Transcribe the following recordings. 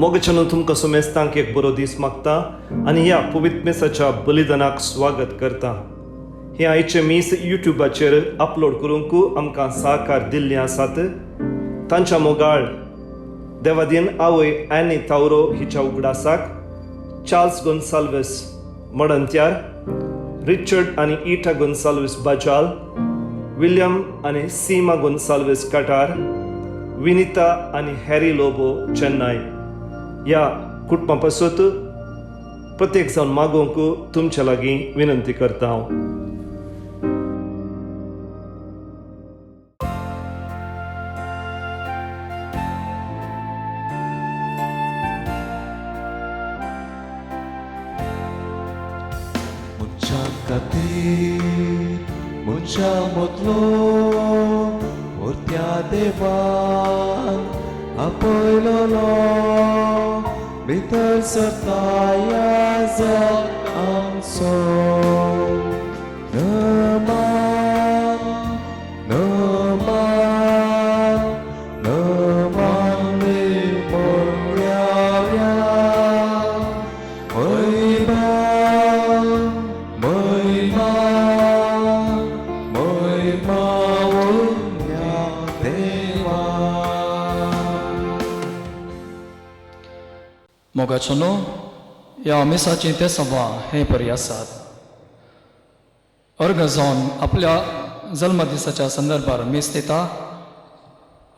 मोगचनो तुमकां सुमेस्तांक एक बरो दीस मागता आनी ह्या पवित्र मेसाच्या बलिदानाक स्वागत करता. हे आयचे मीस युट्यूबाचेर अपलोड करूंक आमकां सहकार दिल्ले आसात. तांच्या मोगाळ देवादीन आवय ॲनी तावरो हिच्या उगडासाक, चार्ल्स गोन्साल्वीस मडंत्यार, रिचर्ड आनी इटा गोन्साल्वीस बाजाल, विलियम आनी सीमा गोन्साल्वीस कटार, विनिता आनी हॅरी लोबो चेन्नई ह्या कुटुंबा पासत प्रत्येक जावन मागोवंक तुमच्या लागीं विनंती करता हांव. Mucha modlo Murtya devan Apoilolo Bitar sertaya zat amso Naman Naman Naman Ni Murya मोगाचनो या मिसाची ते सभा हे परी आसात. अर्घ जावन आपल्या जल्मदिसाच्या संदर्भार मीस दिता.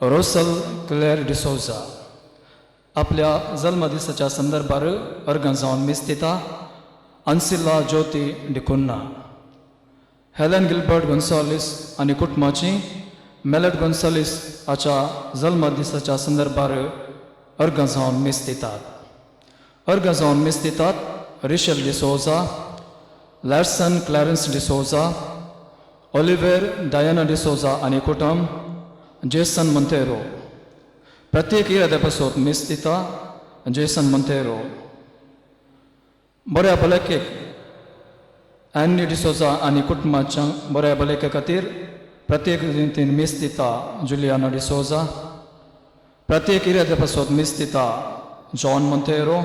रोसल क्लेर डिसोजा आपल्या जल्मदिसाच्या संदर्भार अर्घ जावन मीस दिता. अन्सिला ज्योती डिकुन्ना, हेलेन गिल्बर्ट गोन्साल्वीस आनी कुटुंबाची मेलेट गोन्साल्वीस हाच्या जल्मदिसाच्या संदर्भार अर्घ जावन मीस दितात. अर्घ जावन मीस दितात रिशल डिसोजा, लॅर्सन क्लॅरन्स डिसोजा, ऑलिव्हेर डायना डिसोजा आनी कुटुंब, जेसन मोंतेरो. प्रत्येक येद्या पासत मीस दिता जेसन मोंतेरो. बऱ्या भलायकेक ॲनी डिसोजा आनी कुटुंबाच्या बऱ्या भलायके खातीर प्रत्येक रितीन मीस दिता जुलियाना डिसोजा. प्रत्येक येद्या पासत मीस दिता जॉन मोंतेरो.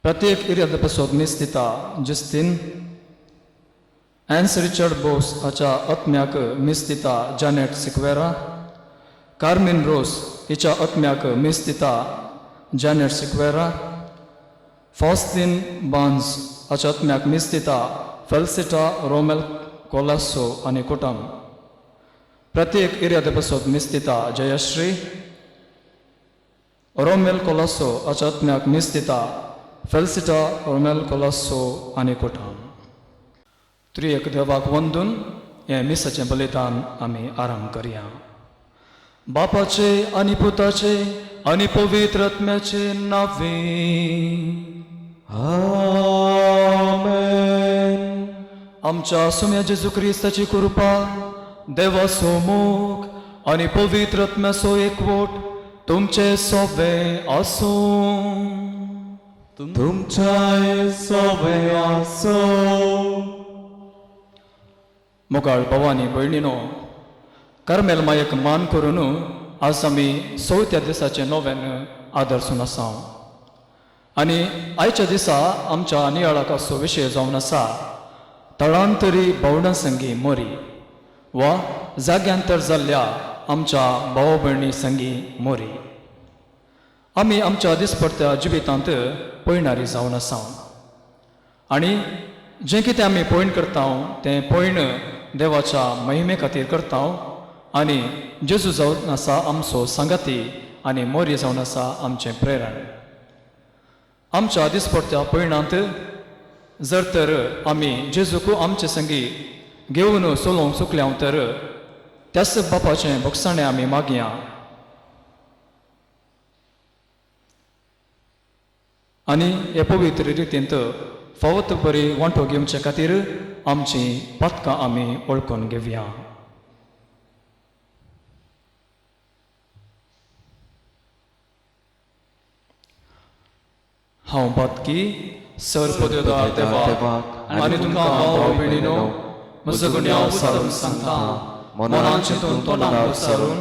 प्रत्येक इर्याद पासत मीस दिता जस्टीन. एन्स रिचर्ड बोस हाच्या आत्म्याक मीस दिता जॅनेट सिक्वेरा. कार्मिन रोस हिच्या आत्म्याक मीस दिता जॅनेट सिक्वेरा. फॉस्टीन बान्स हाच्या आत्म्याक मीस दिता फेल्सिटा रोमेल कोलासो आनी कुटुंब. प्रत्येक इर्याद पासत मीस दिता जयश्री. रोमेल कोलासो हाच्या आत्म्याक मीस दिता फेल्सिटा रोमेल कोलासो आनी कुटुंब. त्रिएक देवाक वंदून हे मिसाचें बलिदान आमी आरंभ करया. बापाचे आनी पुताचे आनी पवित्र आत्म्याचे नांवे आमेन. आमच्या सुम्या जेजू क्रिस्ताची कृपा, देवाचो मोग आनी पवित्र आत्म्याचो एकवट तुमचे सोबे आसूं. तुमच्या सोबे आसो. मोगाळ भवानी भयणीनो, कार्मेल मायेक मान करून आज आमी 4थ्या दिसाचें नोवेन आदर्सून आसा. आनी आयच्या दिसा आमच्या नियाळाक असो विशय जावन आसा तळांतरी भोवडासंगी मोरी वा जाग्यांतर जाल्ल्या आमच्या भाव भयणी संगी मोरी. आमी आमच्या दिसपट्ट्या जिवितांत पळयणारी जावन आसा. आनी जें कितें आमी पळयन करता तें पळयन देवाच्या महिमे खातीर करता. आनी जेजू जावन आसा आमचो सांगाती आनी मोरी जावन आसा आमचें प्रेरण. आमच्या दिसपट्ट्या पळयणांत जर तर आमी जेजूक आमचे संगी घेवन चलोवंक चुकल्या तर त्याच बापाचें भोगसाणें आमी मागया. आनी हे पवित्र रितींत फावत बरी वांटो घेवचे खातीर आमची पातकां आमी वळखून घेवया. हांव पातकी सर्वपददार देवाक आनी तुमकां भाव भयणीनो म्हजो गुन्यांव सारून सांगता. मनान चिंतून तोंडान विचारून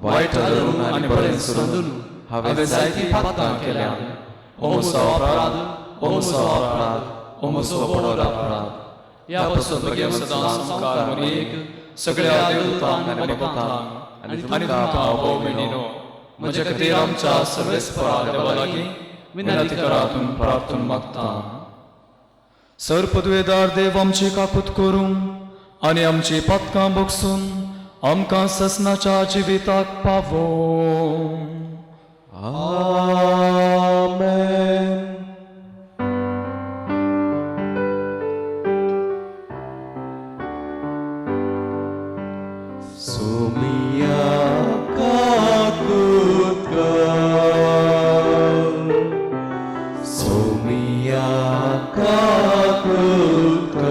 वायट धरून आनी बरें सोडून हांवें जायतीं पातकां केल्यां. हो म्हजो अपराध, हो म्हजो अपराध, हो म्हजो व्हड अपराध. ह्या पासून म्हगे सदां संस्कार म्हणीक सगळ्या देवतांक आनी भक्तांक आनी तुमकां भाव भयणीनो, म्हजे खातीर आमच्या सर्वेस्परा देवा लागीं विनंती करातून प्रार्थना मागता. सर्पद्वेदार देव आमची काकूत करूं आनी आमची पातकां बोगसून आमकां ससनाच्या जिविताक पावो. आमेन. सोमिया काकूत कर, सोमिया काकूत कर.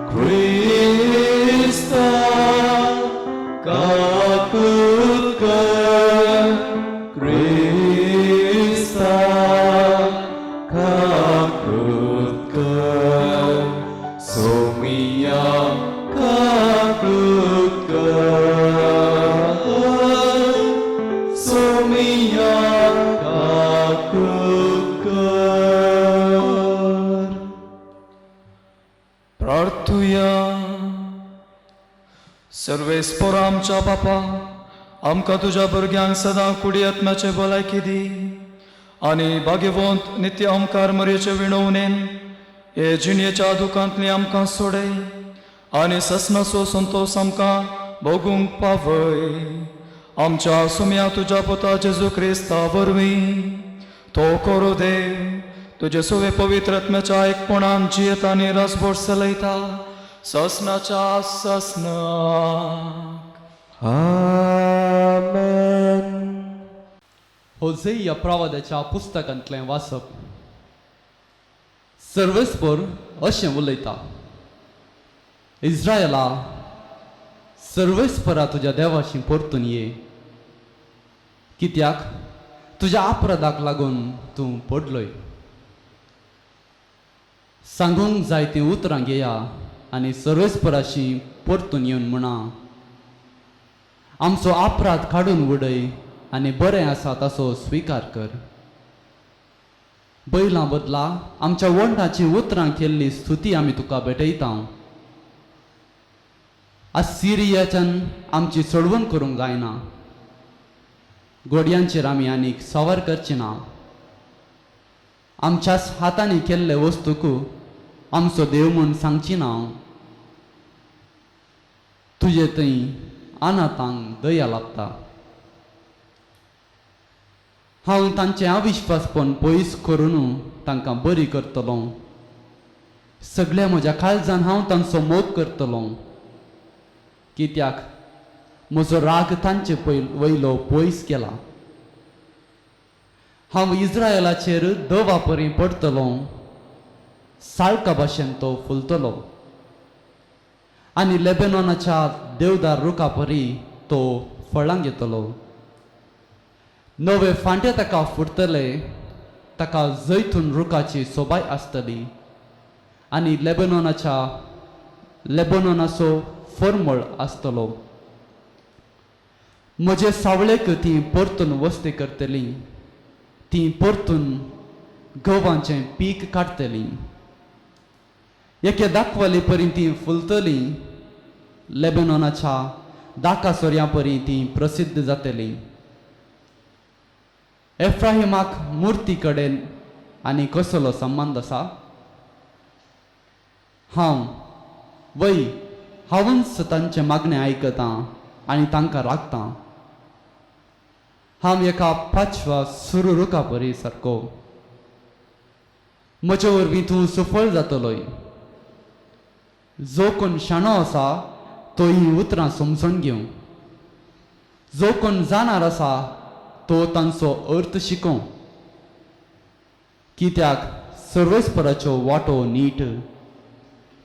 ख्रिस्ता काकूत कर, ख्रिस्ता काकूत कर. सोमिया काकूत कर, सोमिया काकूत कर. प्रार्थुया. सर्वेस्पर आमच्या बापा, आमकां तुज्या भुरग्यांक सदां कुडी आत्म्याचे भलायकी दी आनी भाग्यवंत नित्य ओंकार मरेचे विणवणेन हे जिणयेच्या दुखांतली आमकां सोडय आनी ससनाचो संतोष आमकां भोगूंक पावय. आमच्या सुम्या तुज्या पुता जेजू क्रिस्ता वरवीं तो कोरो देव तुजे सवे पवित्र आत्म्याच्या एकपणान जियेत आनी रसभोर चलयता ससनाच्या ससना. आमेन. होसेया प्रवादाच्या पुस्तकांतलें वाचप. सर्वेस्पर अशें उलयता, इस्रायला, सर्वेस्परा तुज्या देवाशी परतून ये, कित्याक तुज्या अपराधाक लागून तूं पडलोय. सांगूंक जाय तीं उतरां घेया आनी सर्वेस्पराशी परतून येवन म्हणा, आमचो अपराध काडून उडय आनी बरें आसा ताचो स्विकार कर. बैलां बदला आमच्या वंडाची उतरां केल्ली स्तुती आमी तुका भेटयता. असिरियाच्यान आमची सोडवण करूंक जायना. घोडयांचेर आमी आनीक सवार करचे ना. आमच्याच हातांनी केल्ले वस्तूक आमचो देव म्हूण सांगची ना. तुजे थंय अनाथांक दया लागता. हांव तांचे अविश्वासपण पयस करून तांकां बरी करतलो. सगळ्या म्हज्या काळजान हांव तांचो मोग करतलो, कित्याक म्हजो राग तांचे वयलो पयस केला. हांव इस्रायलाचेर दवा परी पडटलो, साळका भाशेन तो फुलतलो आनी लेबेनॉनाच्या देवदार रुखा परी तो फळां घेतलो. नवे फांटे ताका फुटतले, ताका जैतून रुखाची सोबाय आसतली आनी लेबनॉनाचो फर्मळ आसतलो. म्हजे सावळेक ती परतून वस्ती करतली, ती परतून गवांचें पीक काडटली. एके दाखवाली परी ती फुलतली, लेबनॉनाच्या दाकासोऱ्यां परी ती प्रसिद्ध जातली. एफ्राहिमाक मुर्ती कडेन आनी कसलो संबंध आसा? हांवूच तांचे मागणें आयकतां आनी तांकां राखतां. हांव एका पाचव्या सुरुरुका परी सारको. म्हजे वरवीं तूं सफळ जातलोय. जो कोण शाणो आसा तो ही उतरां समजून घेवं. जो कोण जाणार आसा तो तांचो अर्थ शिकोव. कित्याक सर्वेस्पराच्यो वाटो नीट,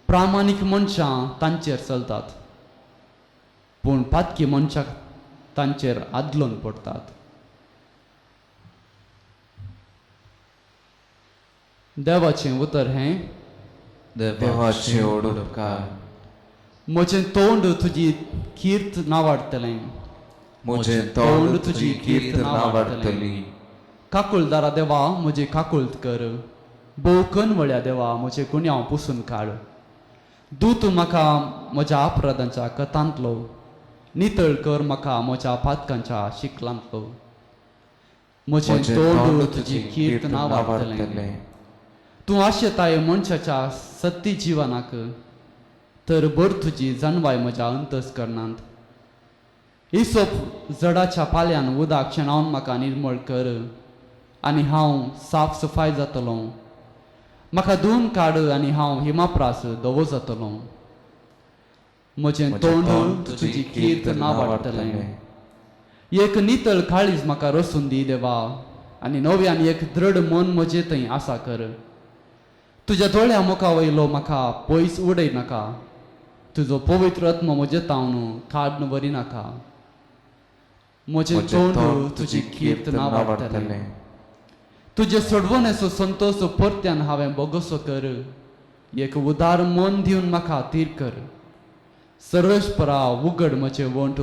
प्रामाणीक मनशां तांचेर चलतात, पूण पातकी मनशां तांचेर आदलोन पडटात. देवाचें उतर हें, देवाचे ओडुपकार. म्हजें तोंड तुजी कीर्त नावाडटलें म्हजें तोंड तुजी कीर्त नावाडटली. काकुळदारा देवा म्हजी काकुळत कर, बोकन वळ्या देवा म्हजें गुन्यांव पुसून काड. दूत म्हाका म्हज्या अपराधांच्या कथांतलो, नितळ कर म्हाका म्हज्या पातकांच्या शिकलांतलो. म्हजें तोंड तुजी कीर्त नावाडटलें. तूं आशेताय मनशाच्या सत्ती जिवनाक, तर बर तुजी जाणवाय म्हज्या अंतस्करणांत. इसोप जडाच्या पालयान उदक शेणावन म्हाका निर्मळ कर, आनी हांव साफ सफाय जातलों. म्हाका धुवन काड आनी हांव हिमाप्रास धवो जातलों. म्हजें तोंड तुजी कीर्त नावाडटलें. एक नितळ काळीज म्हाका रसून दी देवा, आनी नव्यान एक दृढ मन म्हजे थंय आसा कर. तुज्या दोळ्या मुखा वयलो म्हाका पयस उडय नाका, तुजो पवित्र आत्मा म्हजे तावन काडन व्हरी नाका. म्हजें तोंड तुजी कीर्त नावाडटलें. तुजे सोडवणेचो संतोष परत्यान हांवें बोगसो कर. एक उदार मन दिवन म्हाका तीर कर. सर्वेस्परा उगड म्हजें वंट,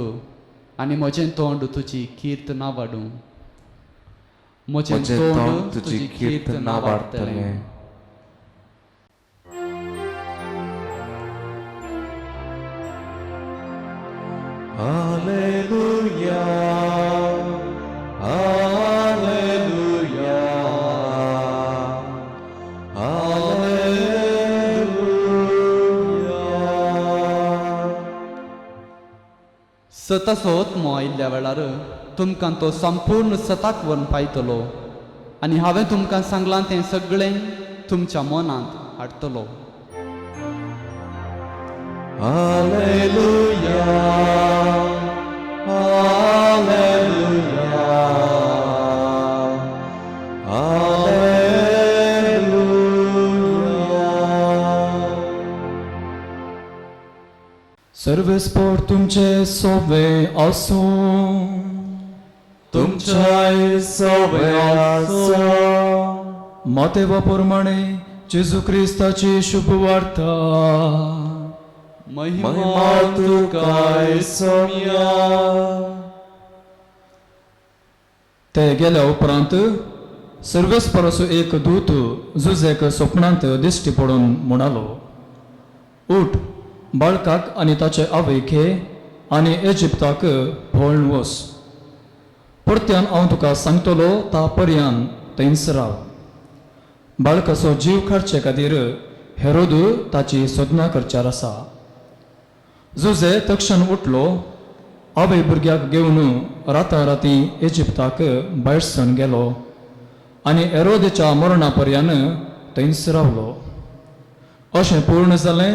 आनी म्हजें तोंड तुजी कीर्त नावाडूं. म्हजें तोंड तुजी कीर्त नावाडटलें. Alleluia, Alleluia, Alleluia. सताचो आत्मो आयिल्ल्या वेळार तुमकां तो संपूर्ण सताक व्हरून पायतलो, आनी हांवें तुमकां सांगलां तें सगळें तुमच्या मनांत हाडटलो. Alleluia, Alleluia, Alleluia. सर्वेस्पर तुमचे सोबे आसूं. तुमच्या सोबे आसूं. मातेवा प्रमाणे जेजू क्रिस्ताची शुभ वार्ता. महिमा तुका सोम्या. ते गेल्या उपरांत सर्वेस्पराचो एक दूत जुजेक स्वप्नांत दिश्टी पडून म्हणालो, उठ, बाळकाक आनी ताचे आवयक घे आनी इजिप्ताक भोंवून वच. परत्यान हांव तुका सांगतलो ता पर्यंत थंयच राव. बाळकाचो जीव काडचे खातीर हेरोद ताची सोदना करच्यार आसा. जुजे तक्षण उठलो, आवय भुरग्याक घेवन राताराती इजिप्ताक भायर सरून गेलो आनी हेरोदेच्या मरणा पर्यंत थंयच रावलो. अशें पूर्ण जालें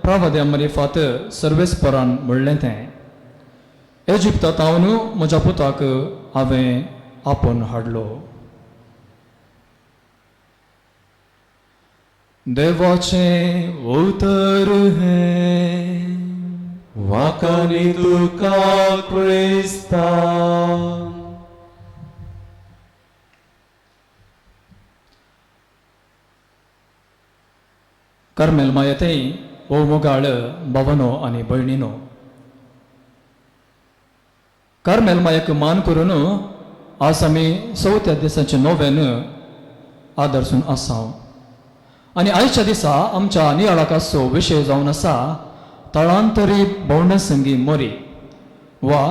प्रवाद्या मार्फत सर्वेस्परान म्हणलें तें. इजिप्तांत हांवन म्हज्या पुताक हांवें आपोवन हाडलो. देवाचें उतर हें वाकानी तुका क्रिस्ता. कार्मेल मायेतय ओ मोगाळ भावनो आनी भयणीनो, कार्मेल मायेक मान करून आज आमी 4थ्या दिसाचे नोवेन आदरसून आसा. आनी आयच्या दिसा आमच्या नियाळाकाचो विशय जावन आसा तळांतरी भोंवडेसंगी मोरी, वा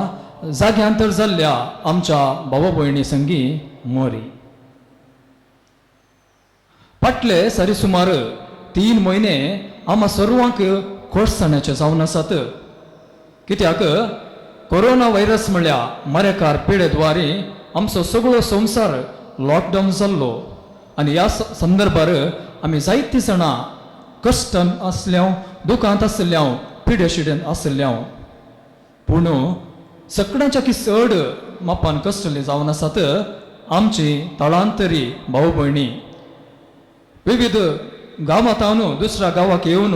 जाग्यांतर जाल्ल्या आमच्या भावा भयणी संगी मोरी. फाटले सारी सुमार 3 म्हयने आम्हा सर्वांक खोशसाण्याचे जावन आसात. कित्याक कोरोना व्हायरस म्हणल्या मरेकार पिडेद्वारे आमचो सगळो संवसार लॉकडावन जाल्लो आनी ह्या संदर्भार आमी जायतीं जाणां कश्टान आसल्या, दुखांत आसल्या, पिडेशिडेन आसल्या. पूण सगळ्यांच्या चड मापान कश्टले जावन आसात आमची तळांतरी भाऊ भयणी. विविध गांवांतावन दुसऱ्या गांवाक येवन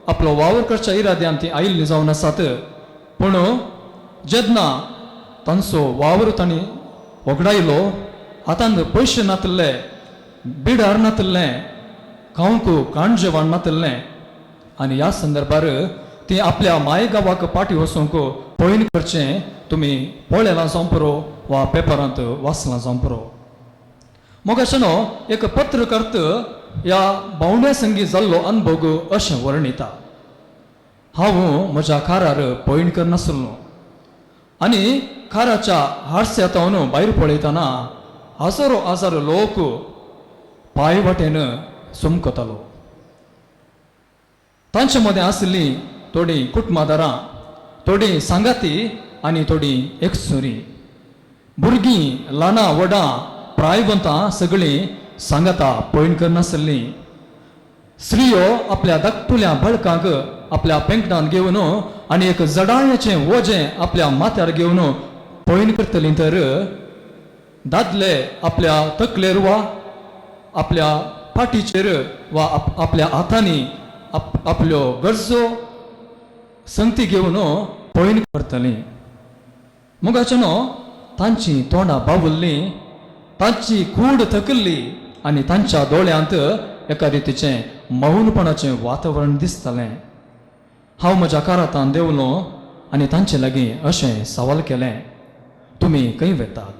आपलो वावर करच्या इराद्यान ती आयिल्ली जावन आसात. पूण जेन्ना तांचो वावर तांणी वगडायलो, हातांत पयशे नातले, बिडार नातलें, खावंक काण जेवण नातलें, आनी ह्या संदर्भार ती आपल्या मायगावाक पाठी वचूंक पळयन करचें तुमी पळयलां जावं पुरो वा पेपरांत वाचलां जावं पुरो. मोगाशनो एक पत्रकर्त ह्या भोंवड्या संगी जाल्लो अनुभव अशें वर्णिता. हांव म्हज्या कारार पळयन करनासलो आनी काराच्या हारस्यांतल्यान भायर पळयतना हजारो लोक पांय वाटेन सुमकतालो. तांचे मदें आसलीं थोडीं कुटुंबादारां, थोडीं सांगाती आनी थोडीं एकसुरी. भुरगीं, ल्हानां व्हडां, प्रायवंतां सगळीं सांगाता पळयन करनासलीं. स्त्रियो आपल्या धाकटुल्या बाळकांक आपल्या पेंकटान घेवन आनी एक जडायाचें वजें आपल्या माथ्यार घेवन पळयन करतलीं तर दादले आपल्या तकलेर वा आपल्या पाठीचेर वा आपल्या हातांनी आपल्यो गरजो संगती घेवन पळयन करतलीं. मुगाचेनो तांची तोंडां बावुल्लीं, तांची कूड थकल्ली आनी तांच्या दोळ्यांत एका रितीचें मौनपणाचें वातावरण दिसतालें. हांव म्हज्या कारांतान देंवलो आनी तांचे लागीं अशें सवाल केलें, तुमी खंय वेतात?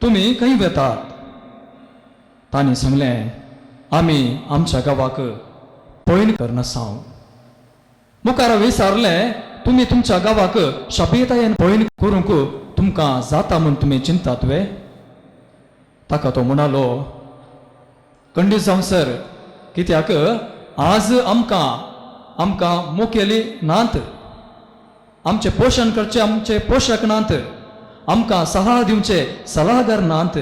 तुमी खंय वेतात? तांणी सांगलें, आमी आमच्या गांवाक पळयन करनासाव. मुखार विचारलें, तुमी तुमच्या गांवाक शाबेतायेन पळयन करूंक तुमकां जाता म्हूण तुमी चिंतात वे? ताका तो म्हणालो, खंडीत जावं सर, कित्याक आज आमकां मुखेली नात, आमचें पोशण करचे आमचे पोशक नात, आमकां सल्ला दिवचे सल्लागार नात.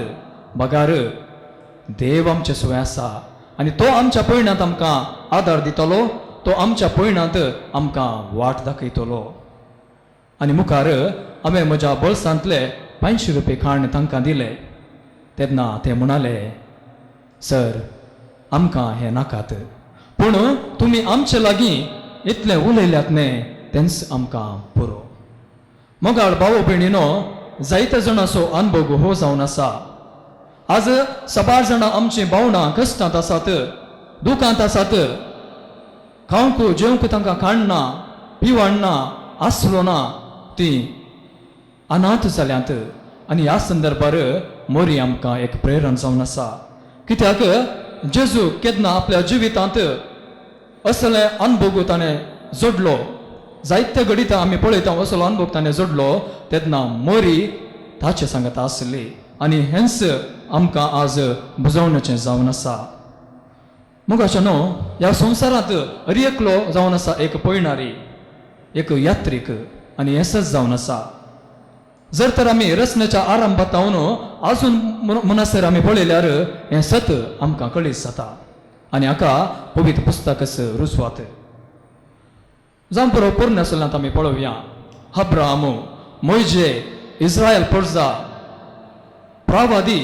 बगार देव आमचे सुवें आसा आनी तो आमच्या पळयण्यांत आमकां आदार दितलो, तो आमच्या पळयण्यांत आमकां वाट दाखयतलो. आनी मुखार हांवें म्हज्या बळसांतले 500 रुपये खाण तांकां दिले. तेन्ना ते म्हणाले, सर, आमकां हें नाकात, पूण तुमी आमचे लागीं इतलें उलयल्यात न्ही तेंच आमकां पुरो. मोगाळ भाव भयणीनो, जायते जाणांचो अनुभव हो जावन आसा. आज 7 जाणां आमची भावनां कश्टांत आसात, दुखांत आसात. खावंक जेवंक तांकां खाण ना, पिवण ना, आसलो ना, तीं अनाथ जाल्यांत. आनी ह्या संदर्भार मोरी आमकां एक प्रेरण जावन आसा. कित्याक जेजू केन्ना आपल्या जिवितांत असले अनुभव ताणें जोडलो, जायते घडीत आमी पळयता असलो अनुभव ताणें जोडलो, तेन्ना मोरी ताचे सांगता आसली. आनी हेंच आमकां आज बुजवणेचें जावन आसा. मुगाचेनो, ह्या संवसारांत हर एकलो जावन आसा एक पळयणारी, एक यात्रीक आनी हेंच जावन आसा. जर तर आमी रचनेच्या आरंभातावन आजून मनासर आमी पळयल्यार हें सत आमकां कळीत जाता आनी हाका पवित्र पुस्तकच रुजवात. जावं पुरो पोरनेसल्यांत आमी पळोवया. अब्राहम, मोइजे, इस्रायल प्रजा, प्रवादी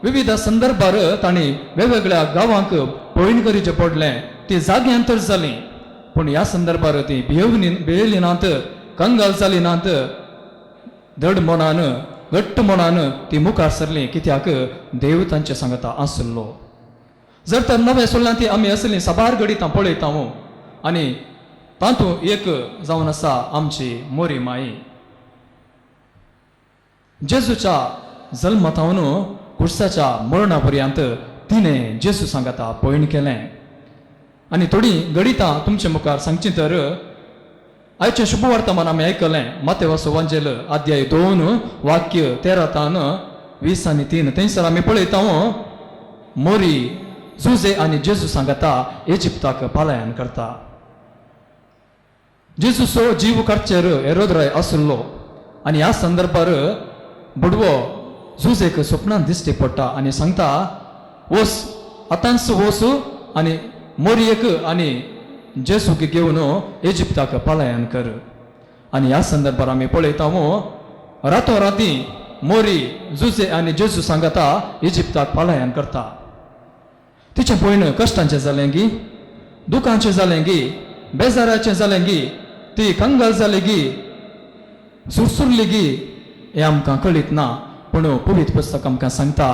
विविध संदर्भार तांणी वेगवेगळ्या गांवांक पळयन करचें पडलें. ती जाग्यांतर जालीं, पूण ह्या संदर्भार ती भियेली नात, कंगाल जाली नात. धड मनान, घट्ट मनान ती मुखार सरली, कित्याक देव तांचे सांगता आसलो. जर तर नवे सोल्ल्यांत ती आमी असली साबार घडीत पळयता आनी तातूंत एक जावन आसा आमची मोरी माई. जेजूच्या जल्मातावन कुर्साच्या मरणा पर्यंत तिणें जेजू सांगता पळयन केलें. आनी थोडीं घडितां तुमचे मुखार सांगची तर आयचें शुभ वर्तमान आमी आयकलें. मातेवाचो वांजेल अध्याय 2 वाक्य 13 20 आनी 3. थंयसर आमी पळयता मोरी जुजे आनी जेजू सांगता इजिप्ताक पालायन करता. जेजूचो जीव काडचेर हेरोदराय आसलो आनी ह्या संदर्भार बुडवो जुजेक स्वप्नांत दिश्टी पडटा आनी सांगता, वस आतांच वस आनी मोरयेक आनी जेजूक घेवन इजिप्ताक पालायन कर. आनी ह्या संदर्भार आमी पळयता रातोराती मोरी जुजे आनी जेजू सांगता इजिप्ताक पालायन करता. तिचें पळयन कश्टांचें जालें गी, दुखांचें जालें गी, बेजाराचें जालें गी, ती कंगाल जाली गी, सुरसुरली गी, हें आमकां कळीत ना. पूण पवित्र पुस्तक आमकां सांगता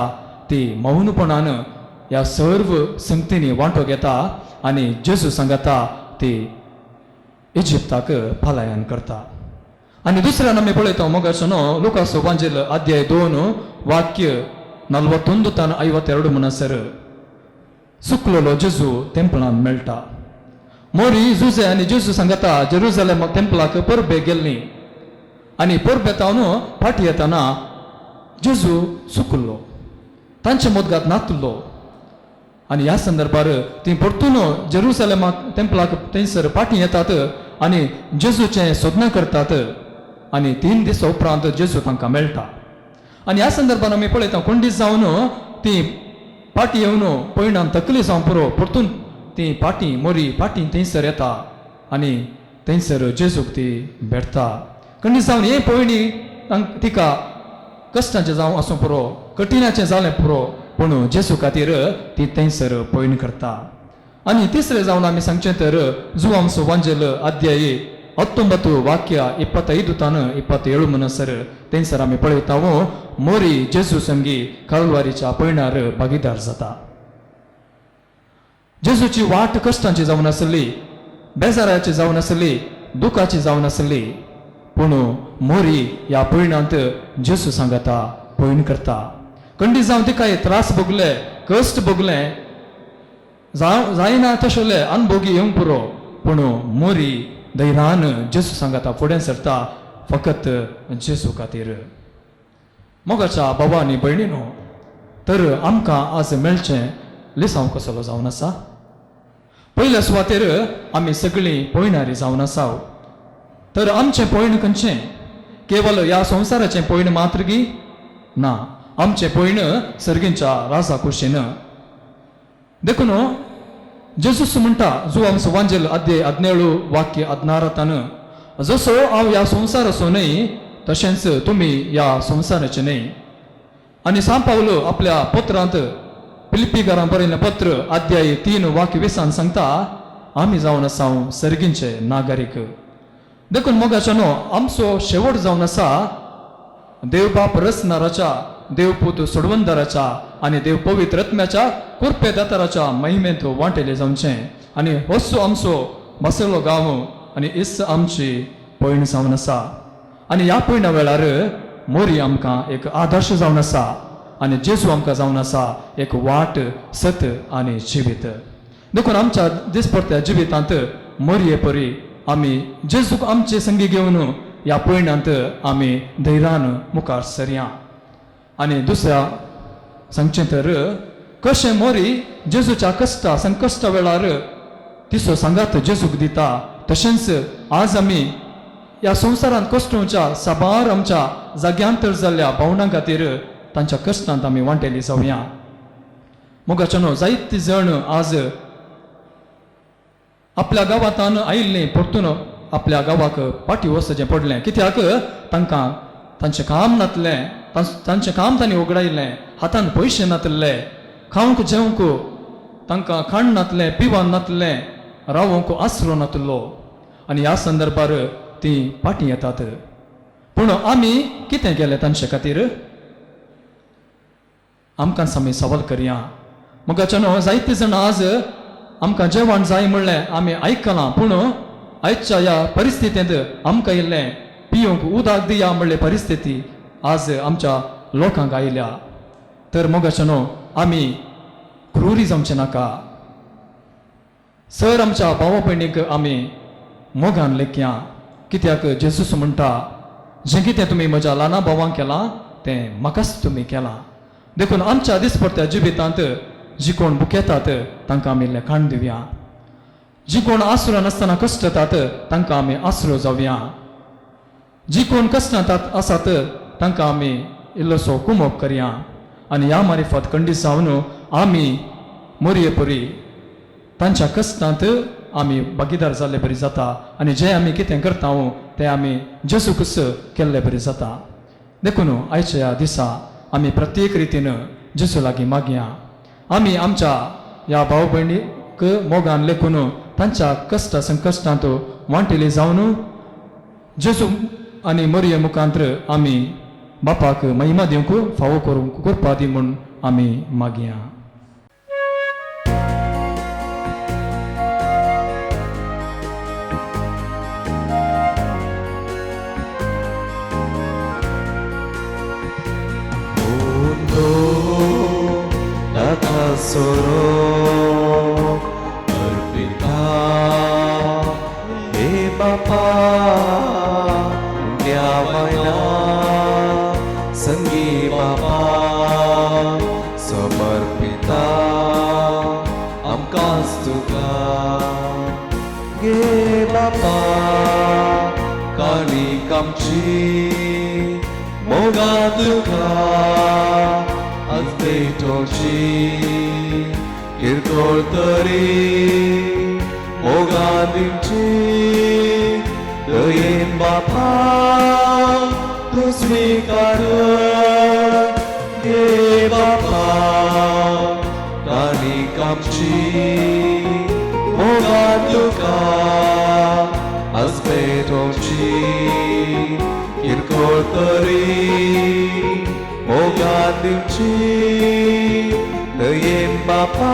ती मौनपणान ह्या सर्व संगतींनी वांटो घेता आनी जेजू सांगता ती इजिप्ताक फालायन करता. आणि दुसऱ्यान आमी पळयता मोगाचो लुकास वांजेल अध्याय 2 वाक्य 41 तान 52 म्हणसर सुकलेलो जेजू टेंपलान मेळटा. मोरी जुजे आनी जेजू सांगता जेरुसलेम टेंपलाक परबे गेल्ली आनी परबे तावन फाटी येताना जेजू सुकल्लो तांचे मोदगात नातलो. आनी ह्या संदर्भार ती परतून जेरुसलेमाक टेंपलाक थंयसर फाटी येतात आनी जेजूचें सोदना करतात आनी 3 दीस उपरांत जेजू तांकां मेळटा. आनी ह्या संदर्भान आमी पळयता कोंडीत जावन ती फाटी येवन पयणान तकली जावन पुरो परतून ती फाटी मोरी फाटी थंयसर येता आनी थंयसर जेजूक ती भेटता. खंडीत जावन हे पयणी तिका कश्टाचें जावं आसूं पुरो कठिणाचें जालें पुरो पूण जेजू खातीर ती थंयसर पयण करता. आनी तिसरें जावन आमी सांगचें तर जुवांसो वांजेल अध्याय 19 वाक्य 25 तान 27 म्हणसर थंयसर आमी पळयता मोरी जेजू संगी कालवारीच्या पयणार भागीदार जाता. जेजूची वाट कश्टांची जावन आसली, बेजाराची जावन आसली, दुखाची जावन आसली, पूण मोरी ह्या पयणांत जेजू सांगता पयण करता. खंडीत जावन तिका त्रास भोगले, कश्ट भोगले, जायना तशेले अनभोगी येवंक पुरो पूण मोरी धैर्यान जेजू सांगता फुडें सरता फकत जेजू खातीर. मोगाच्या भावा आनी भयणीनो, तर आमकां आज मेळचें लिसांव कसलो जावन आसा. पयल्या सुवातेर आमी सगळीं पयणारी जावन आसाव. तर आमचें पयण खंयचें? केवल ह्या संवसाराचें पयण मात्र गी ना, आमचें पयण सर्गींच्या राजा कुशीन. देखून जेजूस म्हणटा जुवांसो वांजेल अध्याय 17 वाक्य 17 तान जसो हांव ह्या संवसाराचो न्हय तशेंच तुमी ह्या संवसाराचे न्हय. आनी सांत पावलो आपल्या पत्रांत फिलिप्पीकारांक बरयल्लें पत्र अध्याय 3 वाक्य 20 सांगता आमी जावन आसा सर्गींचे नागरीक. देखून मोगाचो आमचो शेवट जावन आसा देवबाप रचणाराच्या, देवपूत सोडवंदाराच्या आनी देव पवित्र आत्म्याच्या कृपेदाताराच्या महिमेंत वांटेले जावचें. आनी होच आमचो बसयलो गांव आनी इस आमची पयण जावन आसा. आनी ह्या पयणा वेळार मोरी आमकां एक आदर्श जावन आसा आनी जेजू आमकां जावन आसा एक वाट, सत आनी जिवीत. देखून आमच्या दिसपरत्या जिवितांत मोरये परी आमी जेजूक आमचे संगी घेवन ह्या पयणांत आमी धैर्यान मुखार सरया. आनी दुसऱ्या सांगचें तर कशें मोरी जेजूच्या कश्टा संकश्टा वेळार तिचो सांगात जेजूक दिता, तशेंच आज आमी ह्या संवसारांत कश्टांच्या साबार आमच्या जाग्यांतर जाल्ल्या भावनां खातीर तांच्या कश्टांत आमी वांटेली जावया. मोगाचो जायते जण आज आपल्या गांवांतान आयिल्लीं परतून आपल्या गांवाक फाटी वचचें पडलें. कित्याक तांकां तांचें काम नातलें, तांचें काम तांणी उगडायलें, हातान पयशे नातले, खावंक जेवंक तांकां खाण नातलें, पिवण नातलें, रावंक आसरो नातलो. आनी ह्या संदर्भार तीं फाटीं येतात. पूण आमी कितें केलें तांचे खातीर? आमकां आमी सवाल करया. मोगाचो जायते जाण आज आमकां जेवण जाय म्हणलें आमी आयकलां, पूण आयच्या ह्या परिस्थितींत आमकां इल्लें पिवंक उदक दिया म्हणले परिस्थिती आज आमच्या लोकांक आयल्या. तर मोगाचो आमी क्रूरी जावचें नाका. सर आमच्या भावा भयणीक आमी मोगान लेखया. कित्याक जेजूस म्हणटा जें कितें तुमी म्हज्या ल्हाना भावांक केलां तें म्हाकाच तुमी केलां. देखून आमच्या दिसपरत्या जिवितांत जी कोण बुकेतात तांकां आमी इल्लें खाण दिवया. जी कोण आसरो नासतना कश्ट येतात तांकां आमी आसरो जावया. जी कोण कश्टांत आसात तांकां आमी इल्लोसो कुमोग करया. आनी ह्या मारिफत खंडीत जावन आमी मोरये परी तांच्या कश्टांत आमी भागीदार जाल्ले बरी जाता. आनी जें आमी कितें करता तें आमी जेजूकच केल्लें बरी जाता. देखून आयच्या ह्या दिसा आमी प्रत्येक रितीन जेजू लागीं मागया. आमी आमच्या ह्या भाव भयणीक मोगान लेखून तांच्या कश्ट संकश्टांत वांटेली जावन जेजू आनी मोरये मुखांतर आमी बापाक महिमा दिवंक फावो करूंक कृपा दी म्हूण आमी मागया. सोरो अर्पिता हे बापा द्यावायना संगी बापा समर्पिता आमकांच तुका गे बापा काणीक आमची मोगा तुका आज भेटोची किरकोळ तरी मोगा दिवची दयेन बापा तूं स्वीकार गे बापा काणीक आमची मोगा तुका आज भेटोची किरकोळ तरी मोगा दिवची दयेन बापा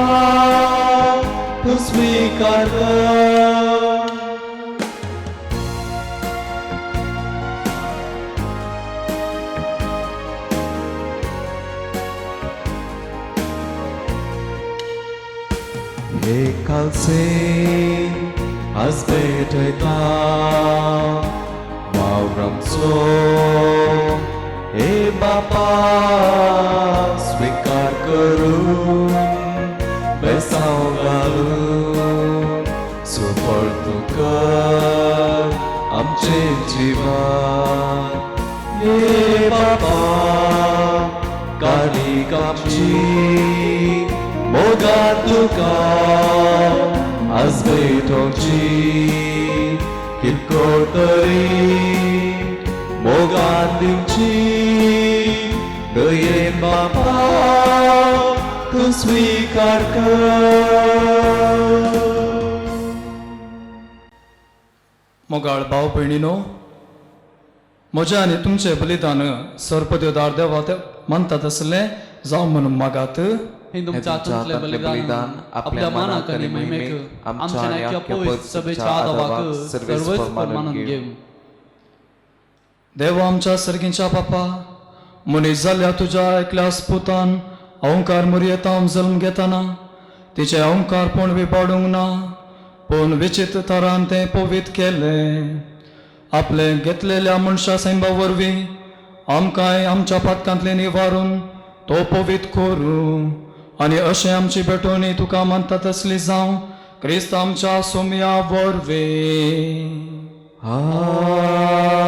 तूं स्वीकार हे कालसे आज भेटयता वावरांचो हे बापा स्वीकार करून बेसांव घालून सुफळ तूं कर आमचे जिवन हे बापा काणीक आमची मोगा तुका आज भेटोची किरकोळ तरी मोगा दिवची दयेन बापा तूं स्वीकार कर मोगाळ भाव भयणीनो, म्हजें आनी तुमचें बलिदान सर्पदेवदार देवाक मानतात असलें जावं म्हणून मागात. हे तुमच्या आतूंतलें बलिदान आपल्या मानाक आनी महिमेक आमच्या आनी आख्या पवित्र सभेच्या आदावाक सर्वेस्पर मानून घेव. देवा आमच्या सर्गीच्या बापा, मनीस जाल्ल्या तुज्या एकल्याच पुतान अहंकार मर्यादा जल्म घेताना तिचे अहंकारपण विबाडूंक ना, पूण विचित्र तरान तें पवित्र केलें. आपले घेतलेल्या मनशा सैंबा वरवीं आमकांय आमच्या पातकांतले निवारून तो पवित्र करूं आनी अशें आमची भेटोवणी तुका मानता तसली जावं क्रिस्त आमच्या सोम्या वरवीं. आमेन.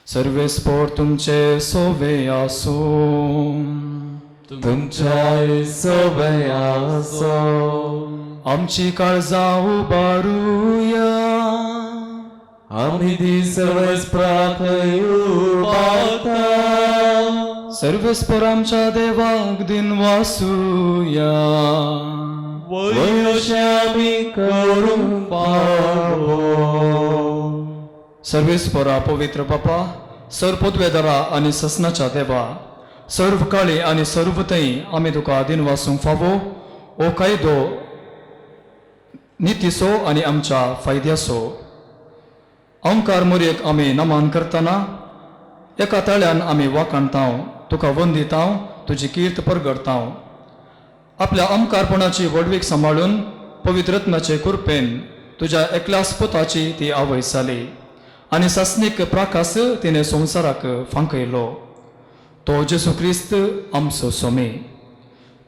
सर्वेस्पर तुमचे सोवे आसूं. तुमच्या सवय आसो आमची काळजां उबारूया. आमी दीस प्रार्थय उबारता. सर्वेस्पर आमच्या देवाक दिन वासूया. वयशें आमी करूंक पावो. सर्वेस्परा पवित्र बापा, सर्वोद्वेदरा आनी ससनाच्या देवा, सर्व काळी आनी सर्वतई आमी तुका दिन वासूंक फावो. ओ कायदो नितीसो आनी आमच्या फायद्याचो. अहंकार मोरयेक आमी नमान करतना एका ताळ्यान आमी वाखाणताव, तुका वंदिताव, तुजी कीर्त परगडताव. आपल्या अहंकारपणाची वडवीक सांबाळून पवित्रत्नाचे कृपेन तुज्या एकल्याच पुताची ती आवय जाली आनी सस्नीक प्रकाश तिने संवसाराक फांकयलो. तो जेसू क्रिस्त आमचो सोमी.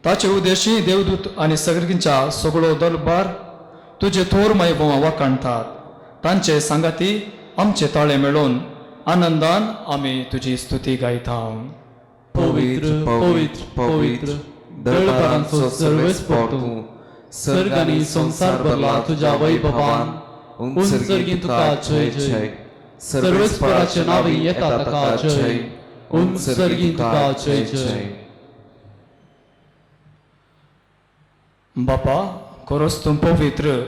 ताचे उद्देशी देवदूत आनी सर्गींच्या सगळो दरबार तुजे थोर मैभवा वाखाणतात. तांचे सांगाती आमचे ताळे मेळोवन आनंदान आमी तुजी स्तुती गायताव. पवित्र पवित्र पवित्र दरबारांचो सर्वेस्पर तूं. सर्ग आनी संसार भरला तुज्या वैभवान. उंचर्गीं तुका जय जय. सर्वेस्पराचे नांवी येता ताका जय. उंचर्गीं तुका जय जय. बापा, खरोच तूं पवित्र,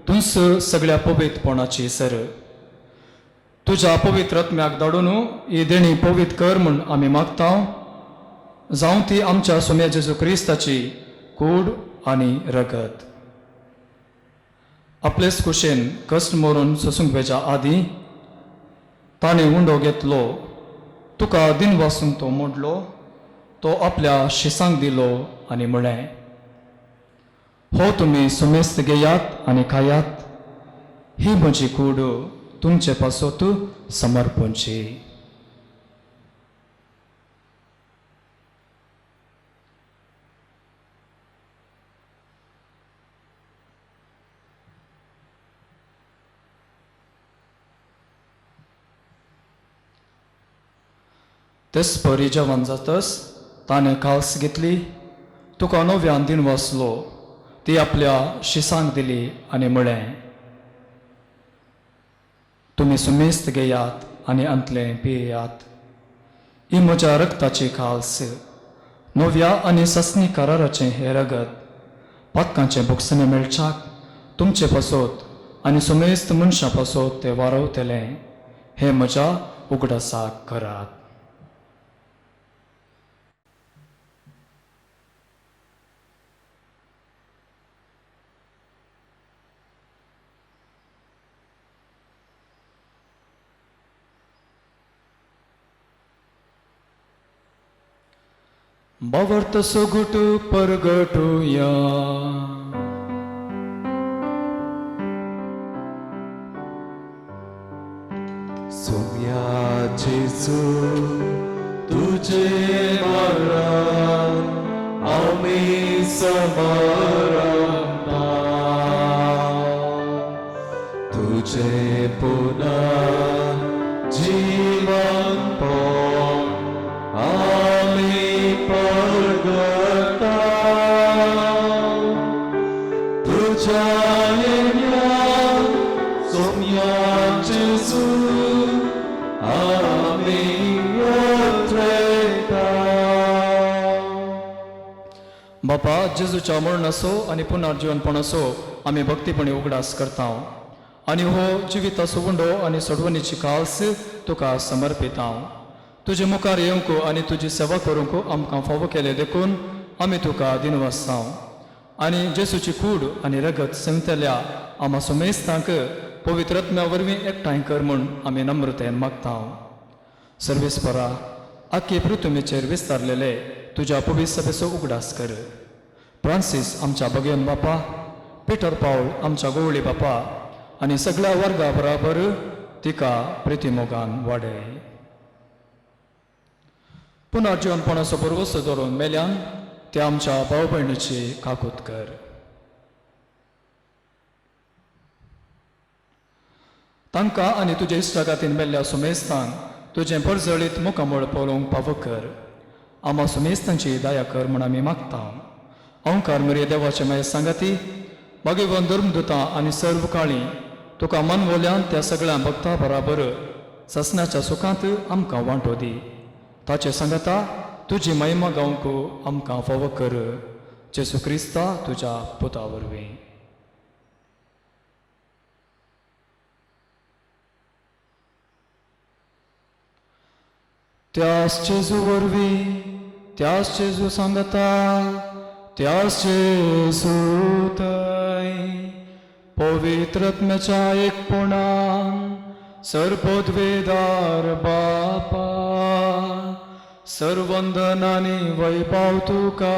तूंच सगळ्या पवित्रपणाची सर. तुज्या पवित्र आत्म्याक धाडून ही देणी पवित्र कर म्हूण आमी मागताव. जावं ती आमच्या सोम्या जेजू क्रिस्ताची कूड आनी रगत. आपलेच कुशेन कश्ट मरून सोसूंक वेच्या आदीं ताणें उंडो घेतलो. तुका दिन वासूंक तो मोडलो तो आपल्या शिसांक दिलो आनी म्हळें, हो तुमी सुमेस्त घेयात आनी खायात, ही म्हजी कूड तुमचे पासत समर्पणची. तेच परी जेवण जातस ताणें काल्स घेतली, तुका नव्यान दिन वाचलो, ती आपल्या शिसांक दिली आनी म्हळें, तुमी सुमेस्त घेयात आनी अंतलें पियेयात. ही म्हज्या रक्ताची खाल्स, नव्या आनी ससनी कराराचें हें रगत, पातकांचें भुगसणें मेळच्याक तुमचे पासत आनी सुमेस्त मनशां पासत तें वारवतलें. हें म्हज्या उगडासाक करात. बावर्त सोगुट परगटुया. सोम्या जेजू तुझे मरण आम्ही समरता, तुझे पुन्हा जीवन पण आम्ही परगटा. तुझ्या येण्यात सोम्या जेजू बापा, जेजूच्या मरण असो आनी पुनर्जीवनपण असो आमी भक्तीपणी उगडास करता आनी हो जिविताचो उंडो आनी सोडवणीची काल्स तुका समर्पिता. तुजे मुखार येवंक आनी तुजी सेवा करूंक आमकां फावो केले देखून आमी तुका दिनवासता आनी जेजूची कूड आनी रगत संतल्या आमा सुमेस्तांक पवित्र आत्म्या वरवीं एकठांय कर म्हूण आमी नम्रतेन मागता. सर्वेस्परा, आख्खे पृथ्वीचेर विस्तारलेले तुज्या पवित्र सभेचो उगडास कर. फ्रांसीस आमच्या भगवन बापा, पिटर पावल आमच्या गोवळी बापा आनी सगळ्या वर्गा बराबर तिका प्रितीमोगान वाडय. पुनर्जीवनपणाचो बरोवसो धरून मेल्यान ते आमच्या भाव भयणीची काकूत कर. तांकां आनी तुज्या इश्टागातीन मेल्ल्या सुमेस्तांक तुजें परजळीत मुखामळ पळोवंक फावो कर. आमा सुमेस्तांची दया कर म्हूण आमी मागता. अवकार मरे देवाचे माये सांगाती, भगवन धर्मदुतां आनी सर्व काळी तुका मनवल्यान त्या सगळ्या भक्तां बराबर ससनाच्या सुखांत आमकां वांटो दी. ताचे सांगता तुजी महिमा गावंक आमकां फावो कर. जेसू क्रिस्ता तुज्या पुता वरवीं. त्याच जेजू वरवीं, त्याच जेजू सांगता, त्याच जेजू थंय पवित्र आत्म्याच्या एकपणान सर्वोद्वेदार बापा, सर्वंदनानी वैभव तुका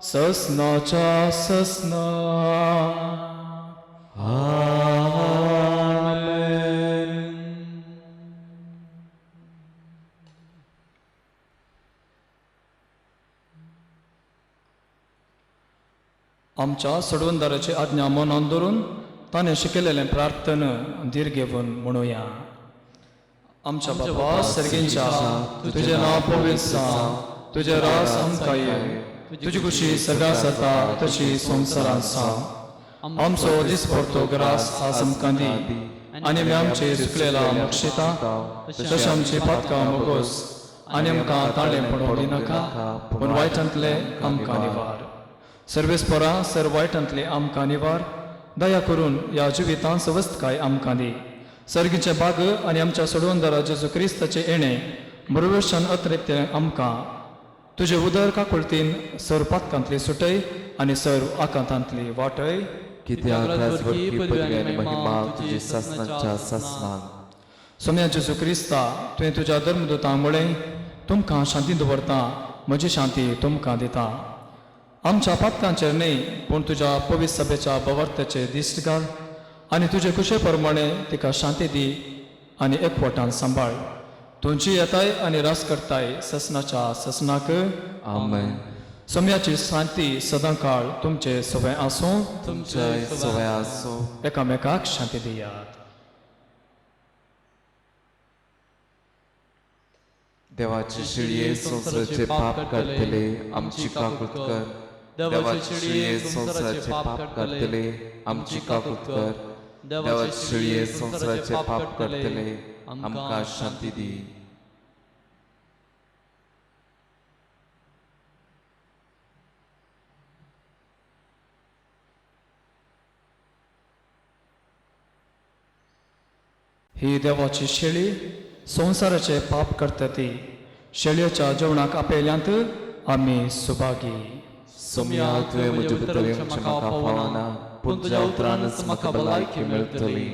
ससनाच्या ससना. आमच्या सोडवणदाराची आज्ञा मनान धरून ताणें शिकयलेलें प्रार्थन धीर घेवन म्हणुया. आमच्या बाबा सर्गेंच्या, तुजें नांव पवित्र जावं, तुजें रास आमकां ये, तुजी खुशी सगळ्या जाता तशी संवसारांत जावं. आमचो दिसपडतो ग्रास आज आमकां दी आनी आमी आमचे चुकलेला बक्षिता तशें आमची पातकां मोगोस आनी आमकां ताळें पडोवंक दिनाका, पूण वायटांतले आमकां निवार. सर्वेस्परा सर्व वायटांतले आमकां निवार. दया करून ह्या जिवितां सवस्तकाय आमकां दी. सर्गीचे बाग आनी आमच्या सोडवणदारा जेजू क्रिस्ताचे येणे बरोबरच्यान अतिरिक्त आमकां तुजे उदर काकुळतीन सर्व पातकांतली सुटय आनी सर्व आकांतांतली वाटय. कित्याक राजवटी पदवी आनी महिमा तुजी ससनाच्या ससनाक. सोम्या जेजू क्रिस्ता, तुवें तुज्या धर्मदुतांक म्हळें, तुमकां शांती दवरता म्हजी शांती तुमकां दिता. आमच्या पातकांचेर न्ही पूण तुज्या पवित्र सभेच्या बवर्त्याचे दिश्ट घाल आनी तुजे कुशे प्रमाणे तिका शांती दी आनी एकवटान सांबाळ. तुमची येताय आनी रास करताय ससनाच्या ससनाक. आमेन. सोम्याची शांती सदां काळ तुमचे सवय आसूं. तुमचे सवय आसो. एकामेकाक शांती दियात. देवाचे शिळये संसाराचे पाप काढतले आमची काकुत कर. देवाचे शिळये संसाराचे पाप काढतले आमची काकुत कर. देवाचे शिळये संसाराचे पाप काढतले आमकां शांती दी. ही देवाची शेळी संसाराचे पाप करता ती. शेळयेच्या जेवणाक आपयल्यांत आमी सुभागी. सोम्या तुवें म्हजे भितर म्हाका पावना पूण तुज्या उतरानच म्हाका भलायकी मेळटली.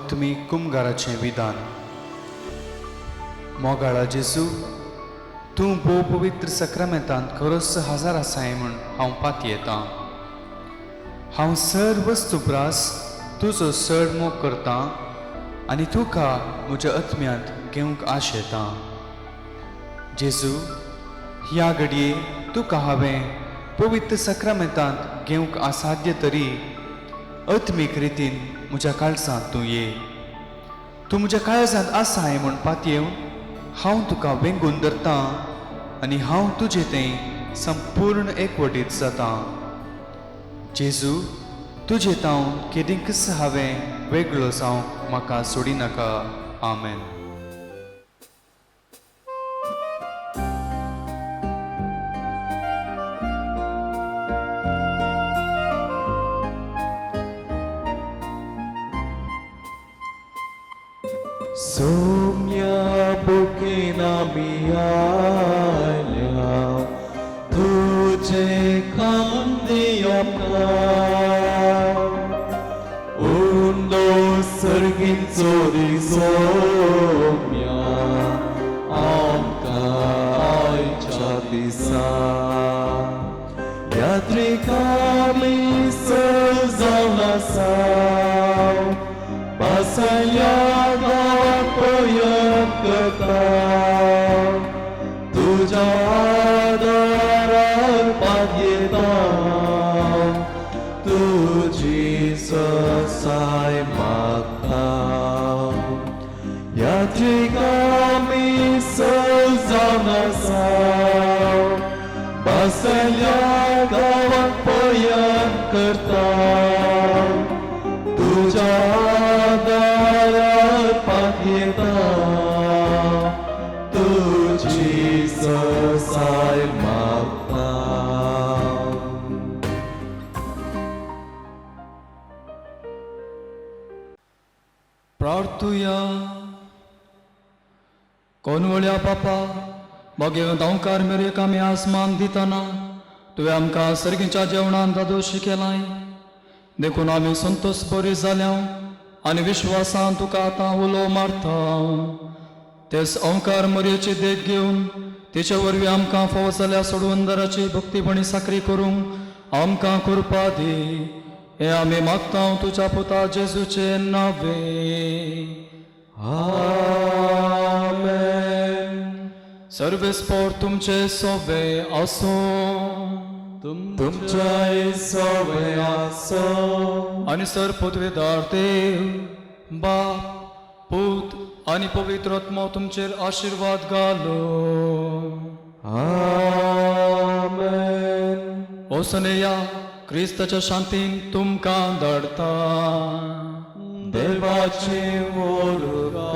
तुमी कुमगाराचें विधान. मोगाळा जेजू, तूं भोव पवित्र सक्रामेंतांत खरोच हजर आसाय म्हूण हांव पाती येतां. हांव सर वस्तुप्रास तुजो चड मोग करतां आनी तुका म्हज्या आत्म्यांत घेवंक आश येतां. जेजू, ह्या घडये तुका हांवें पवित्र सक्रामेंतांत घेवंक असाध्य तरी आत्मीक रितीन म्हज्या काळजांत तूं ये. तूं म्हज्या काळजांत आसाय म्हूण पातयेवन हांव तुका वेंगून धरतां आनी हांव तुजें तें संपूर्ण एकवटीत जातां. जेजू, तुजे तावन केदींकच हांवें वेगळो जावंक म्हाका सोडी नाका. आमेन. सोम्या बुकेन आमी आयल्या तुजे कांदे आमकां. उंडो सर्गींचो दी सोम्या आमकां आयच्या दिसा. यात्रेक आमी सजावन आसा पासल्या करता. तुझ्या आदारार पातयेता तुझी ससाय मागता. यात्रेक आमी सजावन आसा बसल्या गांवांत पयन करता. तुझ्या आदारार पातयेता तुझी ससाय मागता. प्रार्थुया. कोनवळ्या बापा, मगे दांवकार मेरेक आमी आसमान दितना तुवें आमकां सर्गीच्या जेवणान दादोशी केलाय. देखून आमी संतोश बरी जाल्या आनी विश्वासान तुका आतां उलो मारता. तेच ओंकार मरयेची देख घेवन तिचे वरवीं आमकां फावो जाल्या सोडवंदराची भक्तीपणी साखरी करूंक आमकां कृपा दी. हे आमी मागता तुज्या पुता जेजूचे नावे. आमेन. सर्वेस्पोर तुमचे सोवे आसो. तुमच्या सवय आसो. आनी सर पदवेदार देव बाप पूत आनी पवित्र आत्मा तुमचेर आशीर्वाद घालो. आमेन. ओसनेया क्रिस्ताच्या शांतीन तुमकां धाडटा. देवाचे वोलुका.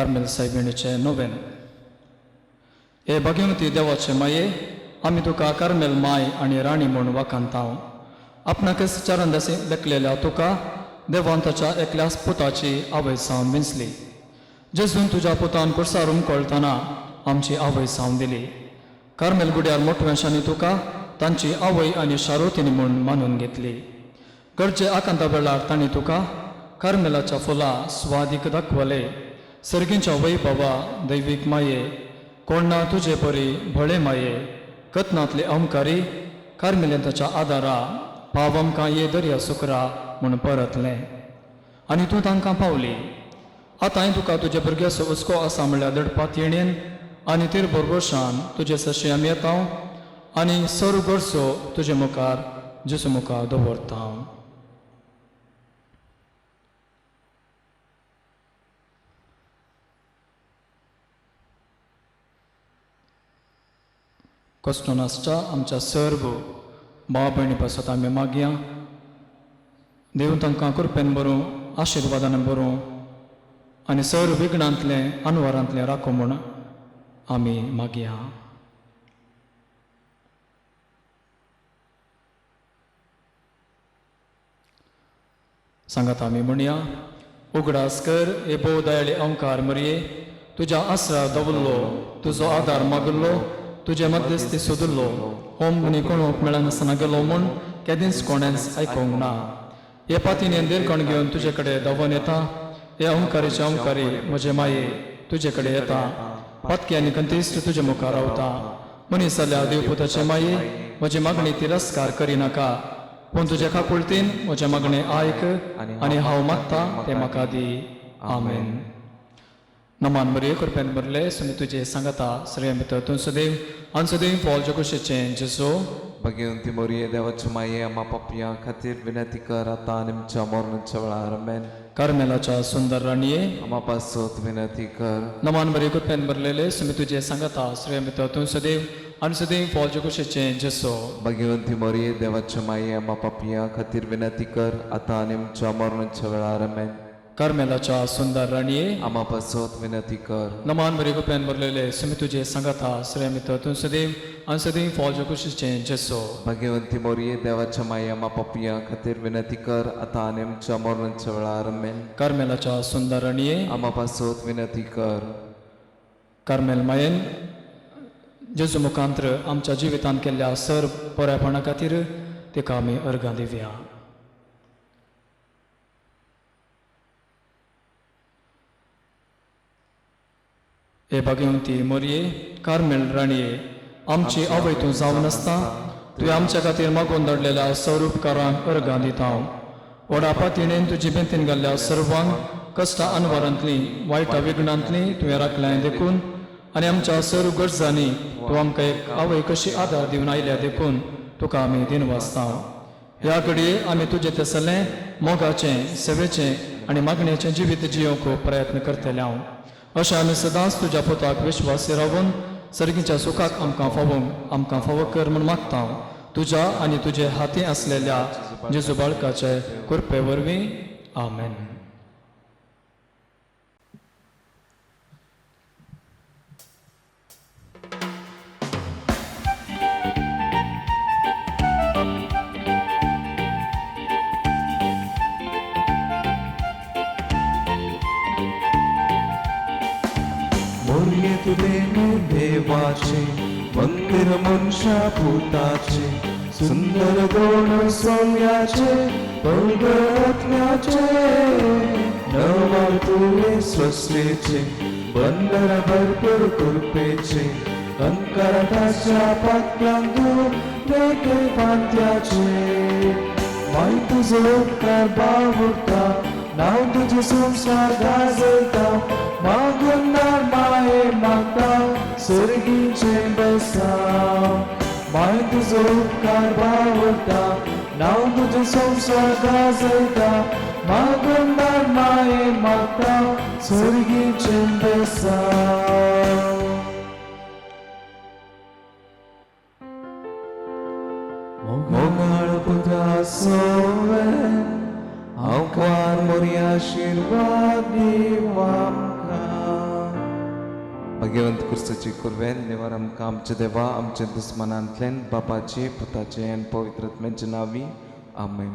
कार्मेल सायबिणीचें नोवेन. हे भगिवंती देवाचे माये, आमी तुका कार्मेल माय आनी राणी म्हूण वखणटाव. आपणाकच चरणदासी लेखलेल्या तुका देवान ताच्या एकल्याच पुताची आवय सावन विंचली. जेजून तुज्या पुतान कुर्सारून कळटना आमची आवय सावन दिली. कार्मेल गुड्यार मोठवेशांनी तुका तांची आवय आनी शारोतीनी म्हूण मानून घेतली. गरजे आकांता वेळार तांणी तुका कार्मेलाच्या फुलां स्वादीक दाखवले. सर्गींच्या वैभवा दैवीक माये, कोण्णा तुजे परी भळे माये, कथनांतले अहंकारी कार्मेलिताच्या आदारा पाव आमकां ये दर्या सुकरा म्हूण परतलें. आनी तूं तांकां पावली. आतां तुका तुजे भुरग्याचो हुस्को आसा म्हणल्यार दडपात येणेन आनी तिर बरोबरशान तुजे सशी आमी येता आनी सर गोरसो तुजे मुखार जेसू मुखार दवरता. कोस्टोनासच्या आमच्या सर्व भाव भयणी पासत आमी मागया. देव तांकां कृपेन बरो आशिर्वादान बरो आनी सर्व विघ्नांतले अनवरांतले राखो म्हूण आमी मागया. सांगात आमी म्हणया. उगडास कर हे भोव दयाळे अवंकार मरये, तुज्या आसरा दवरलो, तुजो आदार मागलो, तुजे मध्यस्थी सोदुल्लो. होम आनी कोणूक मेळनासतना गेलो म्हूण केदींच कोणेंच आयकोंक ना. हे पातीन देरकण घेवन तुजे कडेन धांवून येता. हे अहंकारीचे अहंकारी म्हजे माये तुजे कडेन येता. पातकी आनी कंतिश्ट तुजे मुखार रावता. मनीस जाल्यार देवपुताचे माये, म्हजी मागणी तिरस्कार करिनाका, पूण तुजे काकुळतीन म्हजे मागणें आयक आनी हांव मागता तें म्हाका दी. आमेन. नमान मरे कृपेन बरले सुमी तुजे सांगता श्रेय मित्र तूं सुदेव आनी सुदेव पॉल जकुशेचें जेसो. भगिवंती मोरये देवाचे माये, आम्हा पापयां खातीर विनंती कर आतां आनी आमच्या मरणाच्या वेळार. आमेन. कार्मेलाच्या सुंदर राणये, आम्हा पासत विनंती कर. नमान मरे कृपेन बरलेले सुमी तुजे सांगता श्रेय मित्र तूं सुदेव आनी सुदेव पॉल जकुशेचें जेसो. भगिवंती मोरये देवाचे माये, आम्हा पापयां खातीर विनंती कर आतां आनी आमच्या मरणाच्या वेळार. आमेन. कार्मेलाच्या सुंदर राणये, आम्हा पासत विनंती कर. नमान मरे कृपेन बरलेले सुमी तुजे सांगता श्रेय मित्र तूं सुदेव आनी सुदेव पॉल जकुशेचें जेसो. भगिवंती मोरये देवाच्या माये, आम्हा पापयां खातीर विनंती कर आतां आनी आमच्या मरणाच्या वेळार. आमेन. कार्मेलाच्या सुंदर राणये, आम्हा पासत विनंती कर. कार्मेल मायेन जेजू मुखांत्र आमच्या जिवितांत केल्ल्या सर बऱ्यापणा खातीर तिका आमी अर्गां दिवया. हे भगिवंती मोरये, कार्मेल राणये, आमची आवय तूं जावन आसता. तुवें आमच्या खातीर मागून धाडलेल्या स्वरूपकारांक अर्गां दिता. व्हडा पातयेन तुजी बेंतीन घाल्ल्या सर्वांक कश्टां अनवरांतली वायटा विघ्नांतली तुवें राखल्यां देखून आनी आमच्या सर्व गरजांनी तूं आमकां एक आवय कशी आदार दिवन आयल्या देखून तुका आमी दिनवासता. ह्या घडये आमी तुजें तेसलें मोगाचें सेवेचें आनी मागणेचें जिवीत जियोवंक प्रयत्न करतले. हांव अशें आमी सदांच तुज्या पुताक विश्वासी रावून सर्गीच्या सुखाक आमकां फावो कर म्हूण मागता. तुज्या आनी तुजे हाती आसलेल्या जेजू बाळकाचे कृपे वरवीं. आमेन. मोरये तुले देवाचे मंदिर मनशा भूताचे सुंदर गोड सौम्याचे पवित्रात्म्याचे नवल तुले सृष्टीचे बंदर भरपूर कृपेचे अंकाराच्या पातळांतून देखे पांत्याचे माय तुझो उपकार बावुरता नाव तुझे संसार गाजयता मागुनार माये मागता सर्गीचे बसाव माय तुझो उपकार बावुरता नाव तुझे संसार गाजयता मागुनार माये मागता सर्गीचे बसाव. मोगाळ पुजा सोवे आंकार मोरी आशीर्वाद दिव आमकां. भगवंत कुर्साची कुरवेन निवार आमकां आमचे देवा आमचे दुस्मनांतल्यान बापाचे पुताचे आनी पवित्र आत्म्याचे नांवी आमेन.